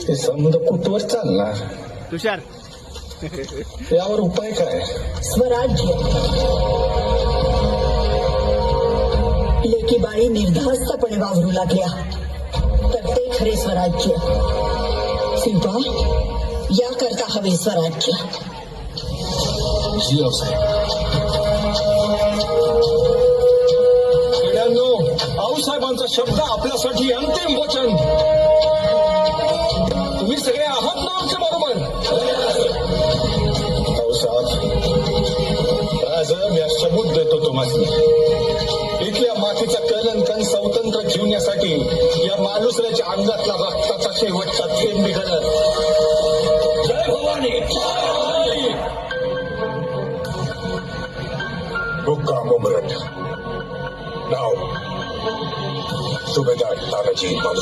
ते समज कुठवर चालणार? तुषार यावर उपाय काय? स्वराज्य. लेकी बाळी निर्धास्तपणे वावरू लागल्या तर ते खरे स्वराज्य. शिल्पा, याकरता हवे स्वराज्य. खेड्यांनो, आऊसाहेबांचा शब्द आपल्यासाठी अंतिम वचन. तुम्ही सगळे आहात ना आमच्या बरोबर? आऊसाहेब, आज मी सबूत देतो तुम्हाला. इथल्या मातीचा कलंकन स्वतंत्र ठेवण्यासाठी या माणुसऱ्याच्या अंगातला रक्ताचा शेवटचा थेंब निघाला. जय भवानी. मुक्काम उमरठ. नाव सुभेदार तानाजी मालुसरे.